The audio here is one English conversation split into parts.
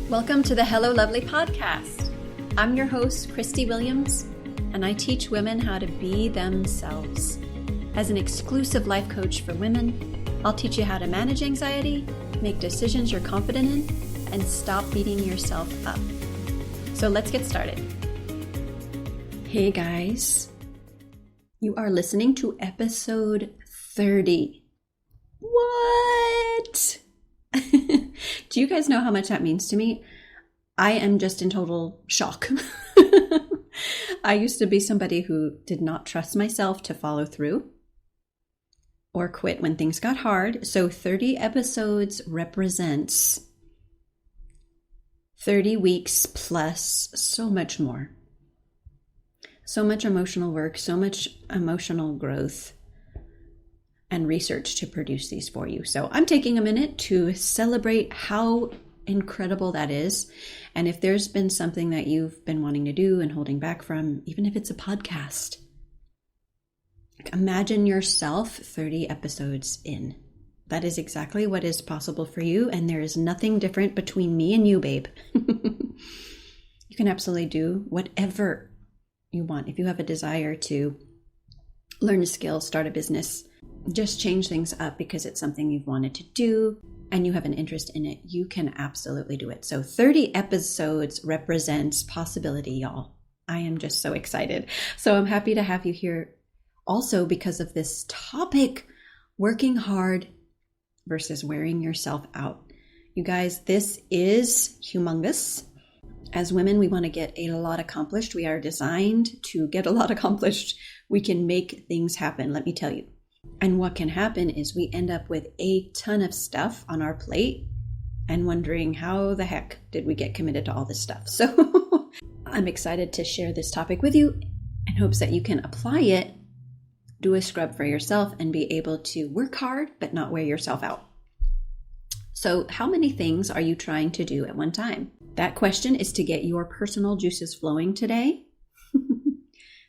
Welcome to the Hello Lovely podcast. I'm your host, Christie Williams, and I teach women how to be themselves. As an exclusive life coach for women, I'll teach you how to manage anxiety, make decisions you're confident in, and stop beating yourself up. So let's get started. Hey guys, you are listening to episode 30. What? Do you guys know how much that means to me? I am just in total shock. I used to be somebody who did not trust myself to follow through or quit when things got hard. So 30 episodes represents 30 weeks plus so much more. So much emotional work, so much emotional growth and research to produce these for you. So I'm taking a minute to celebrate how incredible that is. And if there's been something that you've been wanting to do and holding back from, even if it's a podcast, imagine yourself 30 episodes in. That is exactly what is possible for you. And there is nothing different between me and you, babe. You can absolutely do whatever you want. If you have a desire to learn a skill, start a business, just change things up because it's something you've wanted to do and you have an interest in it, you can absolutely do it. So 30 episodes represents possibility, y'all. I am just so excited. So I'm happy to have you here also because of this topic, working hard versus wearing yourself out. You guys, this is humongous. As women, we want to get a lot accomplished. We are designed to get a lot accomplished. We can make things happen, let me tell you. And what can happen is we end up with a ton of stuff on our plate and wondering how the heck did we get committed to all this stuff? So I'm excited to share this topic with you in hopes that you can apply it, do a scrub for yourself, and be able to work hard but not wear yourself out. So how many things are you trying to do at one time? That question is to get your personal juices flowing today.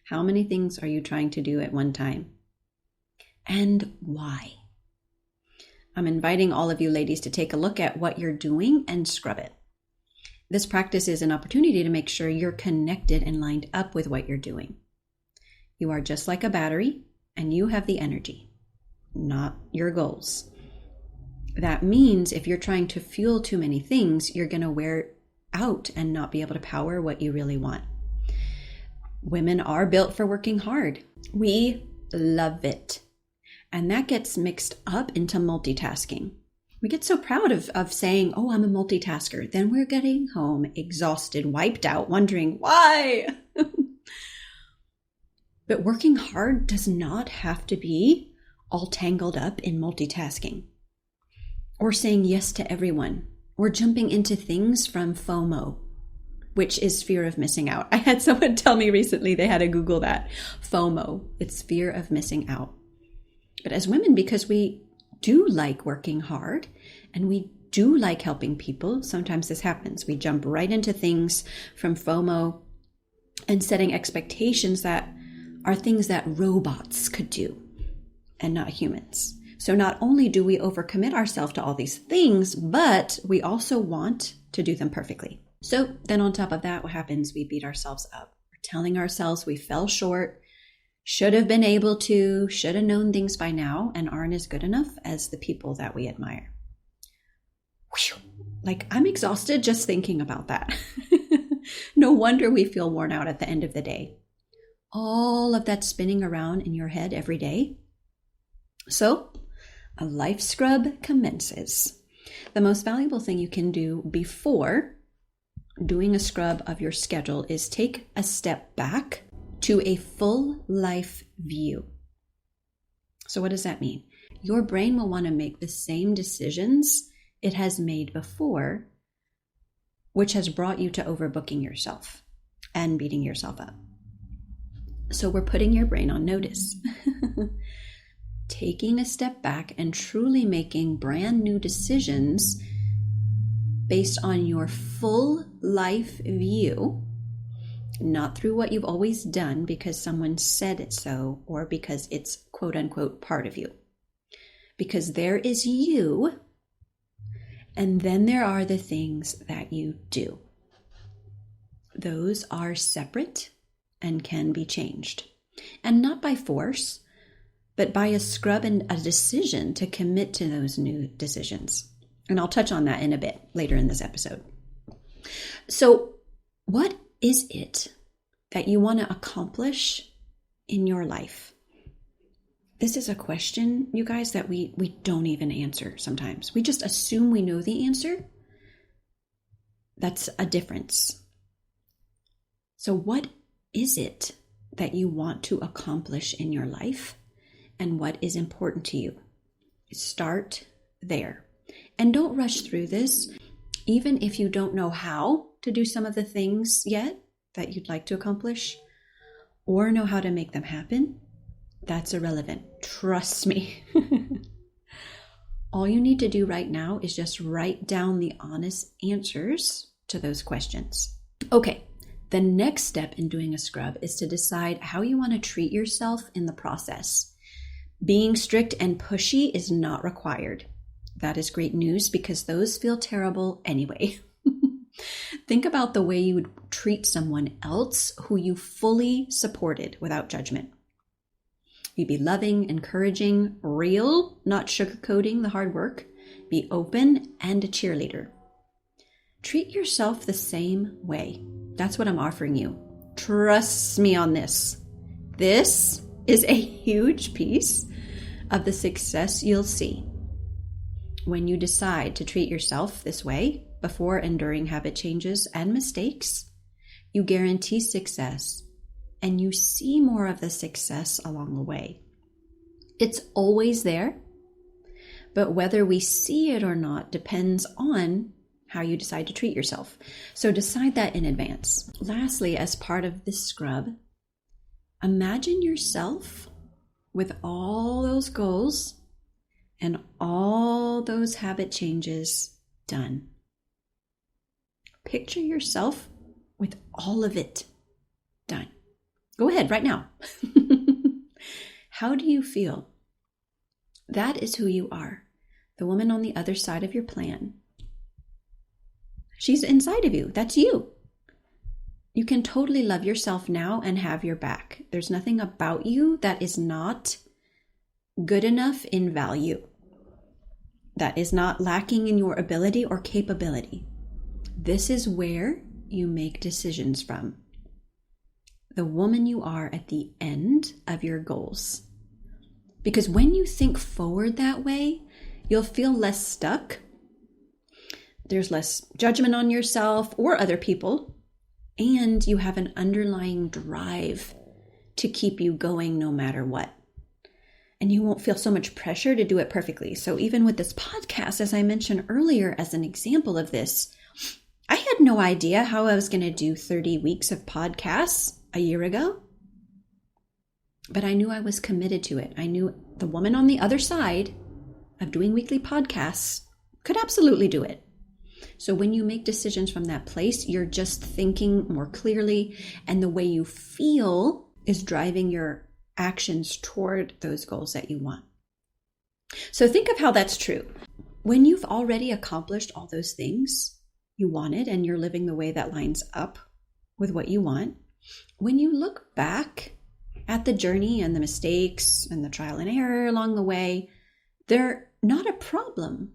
How many things are you trying to do at one time? And why? I'm inviting all of you ladies to take a look at what you're doing and scrub it. This practice is an opportunity to make sure you're connected and lined up with what you're doing. You are just like a battery and you have the energy, not your goals. That means if you're trying to fuel too many things, you're going to wear out and not be able to power what you really want. Women are built for working hard. We love it. And that gets mixed up into multitasking. We get so proud of saying, oh, I'm a multitasker. Then we're getting home exhausted, wiped out, wondering why. But working hard does not have to be all tangled up in multitasking or saying yes to everyone or jumping into things from FOMO, which is fear of missing out. I had someone tell me recently they had to Google that. FOMO, it's fear of missing out. But as women, because we do like working hard and we do like helping people, sometimes this happens. We jump right into things from FOMO and setting expectations that are things that robots could do and not humans. So not only do we overcommit ourselves to all these things, but we also want to do them perfectly. So then on top of that, what happens? We beat ourselves up. We're telling ourselves we fell short, should have been able to, should have known things by now, and aren't as good enough as the people that we admire. Whew. Like, I'm exhausted just thinking about that. No wonder we feel worn out at the end of the day. All of that spinning around in your head every day. So, a life scrub commences. The most valuable thing you can do before doing a scrub of your schedule is take a step back to a full life view. So what does that mean? Your brain will want to make the same decisions it has made before, which has brought you to overbooking yourself and beating yourself up. So we're putting your brain on notice. Taking a step back and truly making brand new decisions based on your full life view, not through what you've always done because someone said it so or because it's quote unquote part of you. Because there is you And then there are the things that you do. Those are separate and can be changed. And not by force, but by a scrub and a decision to commit to those new decisions. And I'll touch on that in a bit later in this episode. So, what is it that you want to accomplish in your life? This is a question, you guys, that we don't even answer sometimes. We just assume we know the answer. That's a difference. So what is it that you want to accomplish in your life, and what is important to you? Start there. And don't rush through this, even if you don't know how to do some of the things yet that you'd like to accomplish, or know how to make them happen. That's irrelevant. Trust me. All you need to do right now is just write down the honest answers to those questions. Okay, the next step in doing a scrub is to decide how you want to treat yourself in the process. Being strict and pushy is not required. That is great news because those feel terrible anyway. Think about the way you would treat someone else who you fully supported without judgment. You'd be loving, encouraging, real, not sugarcoating the hard work. Be open and a cheerleader. Treat yourself the same way. That's what I'm offering you. Trust me on this. This is a huge piece of the success you'll see when you decide to treat yourself this way before and during habit changes and mistakes. You guarantee success, and you see more of the success along the way. It's always there, but whether we see it or not depends on how you decide to treat yourself. So decide that in advance. Lastly, as part of this scrub, imagine yourself with all those goals and all those habit changes done. Picture yourself with all of it done. Go ahead right now. How do you feel? That is who you are. The woman on the other side of your plan. She's inside of you. That's you. You can totally love yourself now and have your back. There's nothing about you that is not good enough in value, that is not lacking in your ability or capability. This is where you make decisions from. The woman you are at the end of your goals. Because when you think forward that way, you'll feel less stuck. There's less judgment on yourself or other people, and you have an underlying drive to keep you going no matter what. And you won't feel so much pressure to do it perfectly. So even with this podcast, as I mentioned earlier, as an example of this, I had no idea how I was going to do 30 weeks of podcasts a year ago, but I knew I was committed to it. I knew the woman on the other side of doing weekly podcasts could absolutely do it. So when you make decisions from that place, you're just thinking more clearly, and the way you feel is driving your actions toward those goals that you want. So think of how that's true. When you've already accomplished all those things you wanted and you're living the way that lines up with what you want, when you look back at the journey and the mistakes and the trial and error along the way, they're not a problem.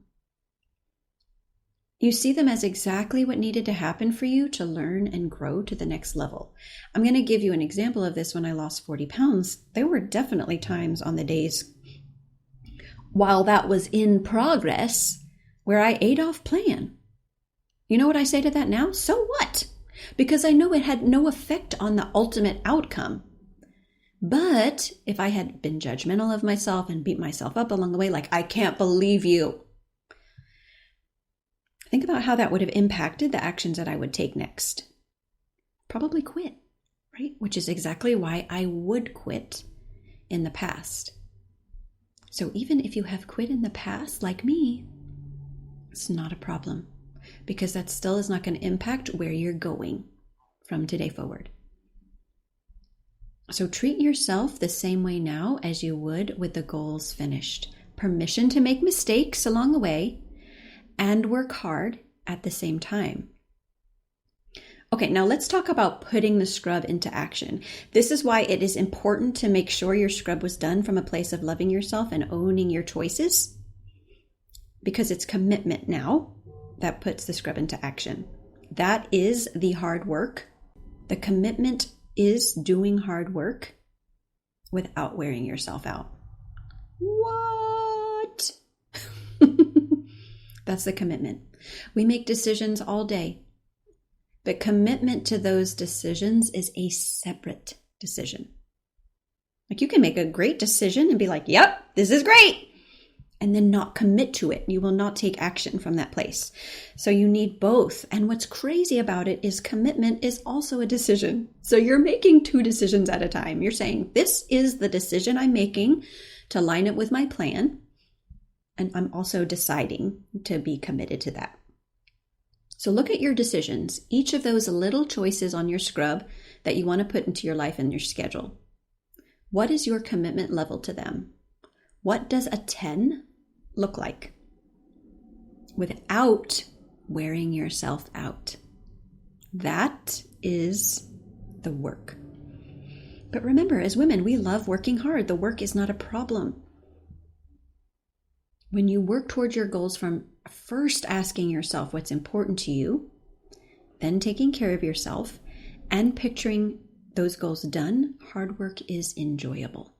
You see them as exactly what needed to happen for you to learn and grow to the next level. I'm going to give you an example of this when I lost 40 pounds. There were definitely times on the days while that was in progress where I ate off plan. You know what I say to that now? So what? Because I know it had no effect on the ultimate outcome. But if I had been judgmental of myself and beat myself up along the way, like, I can't believe you, think about how that would have impacted the actions that I would take next. Probably quit, right? Which is exactly why I would quit in the past. So even if you have quit in the past, like me, it's not a problem, because that still is not going to impact where you're going from today forward. So treat yourself the same way now as you would with the goals finished. Permission to make mistakes along the way, and work hard at the same time. Okay, now let's talk about putting the scrub into action. This is why it is important to make sure your scrub was done from a place of loving yourself and owning your choices, because it's commitment now that puts the scrub into action. That is the hard work. The commitment is doing hard work without wearing yourself out. What? That's the commitment. We make decisions all day, but commitment to those decisions is a separate decision. Like, you can make a great decision and be like, yep, this is great, and then not commit to it. You will not take action from that place. So you need both. And what's crazy about it is commitment is also a decision. So you're making two decisions at a time. You're saying, this is the decision I'm making to line up with my plan. And I'm also deciding to be committed to that. So look at your decisions, each of those little choices on your scrub that you want to put into your life and your schedule. What is your commitment level to them? What does a 10 look like without wearing yourself out? That is the work. But remember, as women, we love working hard. The work is not a problem. When you work towards your goals from first asking yourself what's important to you, then taking care of yourself, and picturing those goals done, hard work is enjoyable.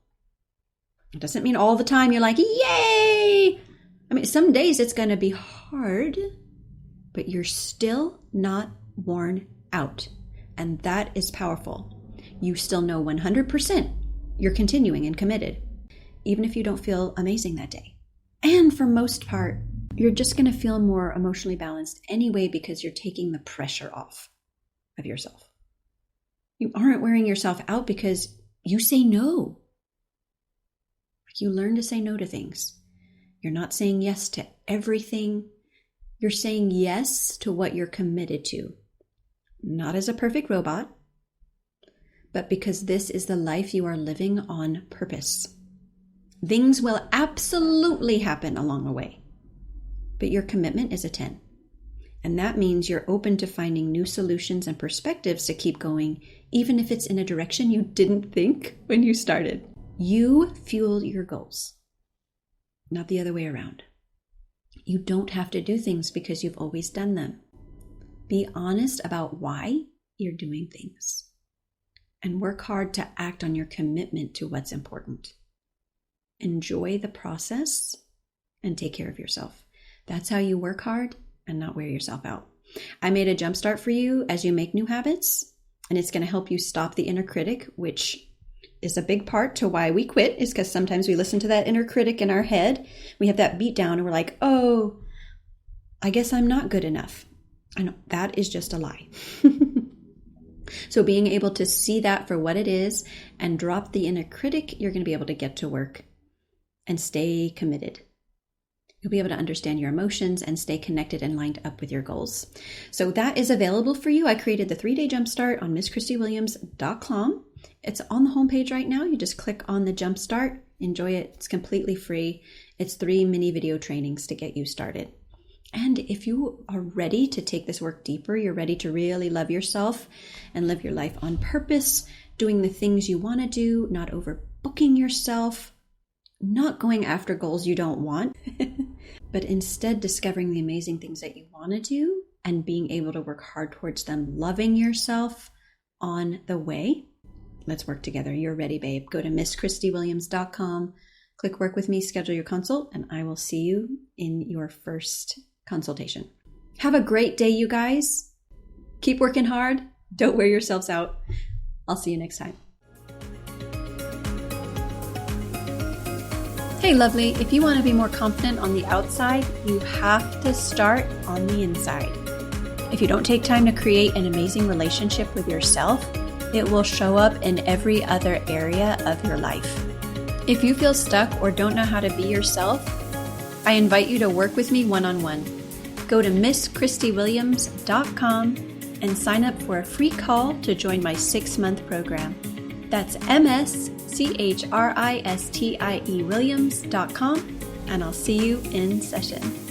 It doesn't mean all the time you're like, yay! I mean, some days it's going to be hard, but you're still not worn out. And that is powerful. You still know 100% you're continuing and committed, even if you don't feel amazing that day. And for most part, you're just going to feel more emotionally balanced anyway, because you're taking the pressure off of yourself. You aren't wearing yourself out because you say no. You learn to say no to things. You're not saying yes to everything. You're saying yes to what you're committed to. Not as a perfect robot, but because this is the life you are living on purpose. Things will absolutely happen along the way, but your commitment is a 10. And that means you're open to finding new solutions and perspectives to keep going, even if it's in a direction you didn't think when you started. You fuel your goals, not the other way around. You don't have to do things because you've always done them. Be honest about why you're doing things, and work hard to act on your commitment to what's important. Enjoy the process and take care of yourself. That's how you work hard and not wear yourself out. I made a jumpstart for you as you make new habits, and it's going to help you stop the inner critic, which is a big part to why we quit, is because sometimes we listen to that inner critic in our head. We have that beat down and we're like, oh, I guess I'm not good enough. I know that is just a lie. So being able to see that for what it is and drop the inner critic, you're going to be able to get to work and stay committed. You'll be able to understand your emotions and stay connected and lined up with your goals. So that is available for you. I created the 3-day jumpstart on MissChristieWilliams.com. It's on the homepage right now. You just click on the jumpstart, enjoy it. It's completely free. It's 3 mini video trainings to get you started. And if you are ready to take this work deeper, you're ready to really love yourself and live your life on purpose, doing the things you want to do, not overbooking yourself, not going after goals you don't want, but instead discovering the amazing things that you want to do and being able to work hard towards them, loving yourself on the way. Let's work together. You're ready, babe. Go to MissChristieWilliams.com, click work with me, schedule your consult, and I will see you in your first consultation. Have a great day, you guys. Keep working hard. Don't wear yourselves out. I'll see you next time. Hey, lovely. If you want to be more confident on the outside, you have to start on the inside. If you don't take time to create an amazing relationship with yourself, it will show up in every other area of your life. If you feel stuck or don't know how to be yourself, I invite you to work with me one-on-one. Go to MissChristieWilliams.com and sign up for a free call to join my 6-month program. That's MissChristieWilliams.com, and I'll see you in session.